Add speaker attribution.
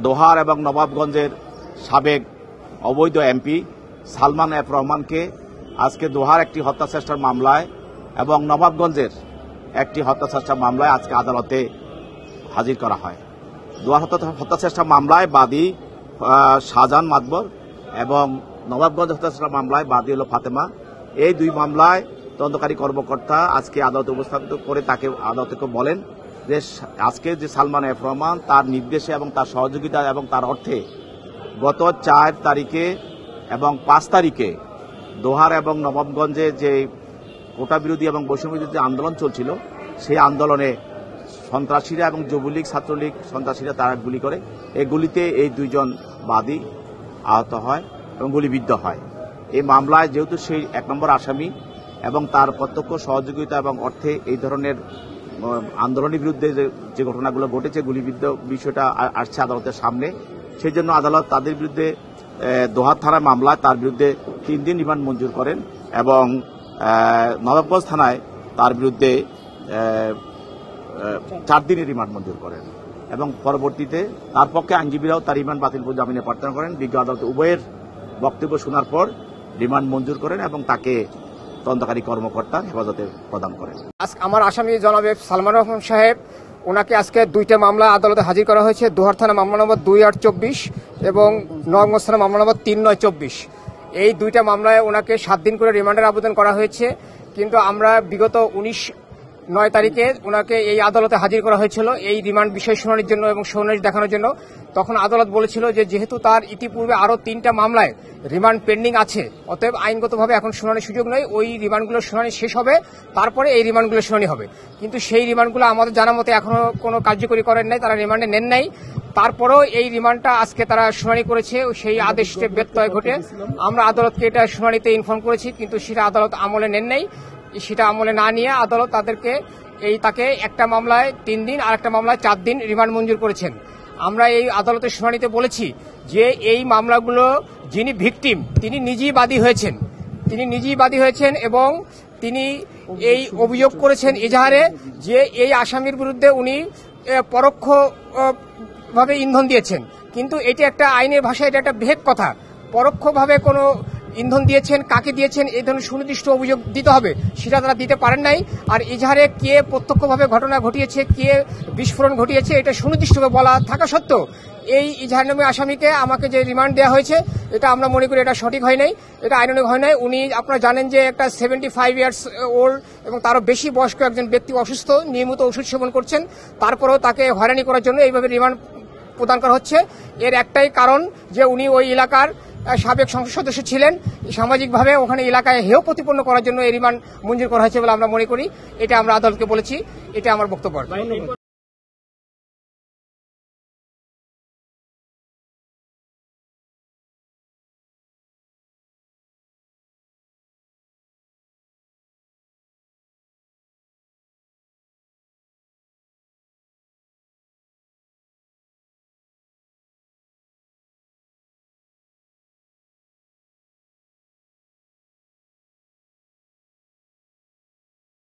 Speaker 1: দোহার এবং নবাবগঞ্জের সাবেক অবৈধ এমপি সালমান এফ রহমানকে আজকে দোহার একটি হত্যাচেষ্টার মামলায় এবং নবাবগঞ্জের একটি হত্যাচেষ্টার মামলায় আজকে আদালতে হাজির করা হয়। দোহার হত্যাচেষ্টা মামলায় বাদী শাহজাহান মাতবর এবং নবাবগঞ্জ হত্যাচেষ্টা মামলায় বাদী হল ফাতেমা। এই দুই মামলায় তদন্তকারী কর্মকর্তা আজকে আদালতে উপস্থাপিত করে তাকে আদালতকে বলেন যে আজকে যে সালমান এফ রহমান তার নির্দেশে এবং তার সহযোগিতা এবং তার অর্থে গত 4 তারিখে এবং 5 তারিখে দোহার এবং নবাবগঞ্জে যে কোটা বিরোধী এবং বৈষম্য বিরোধী আন্দোলন চলছিল সেই আন্দোলনে সন্ত্রাসীরা এবং যুবলীগ ছাত্রলীগ সন্ত্রাসীরা তারা গুলি করে। এই গুলিতে এই দুইজন বাদী আহত হয় এবং গুলিবিদ্ধ হয়। এই মামলায় যেহেতু সেই 1 নম্বর আসামি এবং তার প্রত্যক্ষ সহযোগিতা এবং অর্থে এই ধরনের আন্দোলনের বিরুদ্ধে যে ঘটনাগুলো ঘটেছে গুলিবিদ্ধ বিষয়টা আসছে আদালতের সামনে, সেই জন্য আদালত তাদের বিরুদ্ধে দোহার থানার মামলায় তার বিরুদ্ধে 3 দিন রিমান্ড মঞ্জুর করেন এবং নবাবগঞ্জ থানায় তার বিরুদ্ধে 4 দিনের রিমান্ড মঞ্জুর করেন এবং পরবর্তীতে তার পক্ষে আইনজীবীরাও তার রিমান্ড বাতিল করে জামিনে প্রার্থনা করেন। বিজ্ঞ আদালত উভয়ের বক্তব্য শোনার পর রিমান্ড মঞ্জুর করেন এবং তাকে তদন্তকারী কর্মকর্তা হেফাজতে প্রদান করেন।
Speaker 2: আমার আসামি জনাব সালমান রহমান সাহেব, ওনাকে আজকে 2টা মামলা আদালতে হাজির করা হয়েছে। দোহার থানা মামলা নম্বর 2824 এবং নবাবগঞ্জ থানা মামলা নম্বর 3924। এই 2টা মামলায় ওনাকে 7 দিন করে রিমান্ডের আবেদন করা হয়েছে, কিন্তু আমরা বিগত 19/9 তারিখে ওনাকে এই আদালতে হাজির করা হয়েছিল এই রিমান্ড বিষয় শুনানির জন্য এবং সনদ দেখানোর জন্য। তখন আদালত বলেছিল যে যেহেতু তার ইতিপূর্বে আরও 3টা মামলায় রিমান্ড পেন্ডিং আছে, অতএব আইনগতভাবে এখন শুনানির সুযোগ নেই। ওই রিমান্ডগুলোর শুনানি শেষ হবে, তারপরে এই রিমান্ডগুলোর শুনানি হবে। কিন্তু সেই রিমান্ডগুলো আমাদের জানা মতে এখনো কোনো কার্যকরী করেন নাই, তারা রিমান্ডে নেন নাই। তারপরেও এই রিমান্ডটা আজকে তারা শুনানি করেছে, সেই আদেশে ব্যত্যয় ঘটে আমরা আদালতকে এটা শুনানিতে ইনফর্ম করেছি, কিন্তু সেটা আদালত আমলে নেন নাই। সেটা আমলে না নিয়ে আদালত তাদেরকে তাকে একটা মামলায় 3 দিন আর একটা মামলায় 4 দিন রিমান্ড মঞ্জুর করেছেন। আমরা এই আদালতের শুনানিতে বলেছি যে এই মামলাগুলো যিনি ভিকটিম তিনি নিজেই বাদী হয়েছেন এবং তিনি এই অভিযোগ করেছেন এজাহারে যে এই আসামির বিরুদ্ধে উনি পরোক্ষভাবে ইন্ধন দিয়েছেন। কিন্তু এটি একটা আইনের ভাষায় এটা একটা ভেগ কথা। পরোক্ষভাবে কোনো ইন্ধন দিয়েছেন, কাকে দিয়েছেন, এই ধরনের সুনির্দিষ্ট অভিযোগ দিতে হবে, সেটা তারা দিতে পারেন নাই। আর এজাহারে কে প্রত্যক্ষভাবে ঘটনা ঘটিয়েছে, কে বিস্ফোরণ ঘটিয়েছে, এটা সুনির্দিষ্টভাবে বলা থাকা সত্ত্বেও এই এজাহার নামে আসামিকে আমাকে যে রিমান্ড দেওয়া হয়েছে এটা আমরা মনে করি এটা সঠিক হয় নাই, এটা আইনানুগ হয় নাই। উনি আপনারা জানেন যে একটা 75 ইয়ার্স ওল্ড এবং তারও বেশি বয়স্ক একজন ব্যক্তি অসুস্থ, নিয়মিত ওষুধ সেবন করছেন, তারপরেও তাকে হয়রানি করার জন্য এইভাবে রিমান্ড প্রদান করা হচ্ছে। এর একটাই কারণ যে উনি ওই এলাকার সাবেক সংসদ সদস্য ছিলেন, সামাজিকভাবে ওখানে এলাকায় হেয় প্রতিপন্ন করার জন্য এই রিমান্ড মঞ্জুর করা হয়েছে বলে আমরা মনে করি। এটা আমরা আদালতকে বলেছি, এটা আমার বক্তব্য।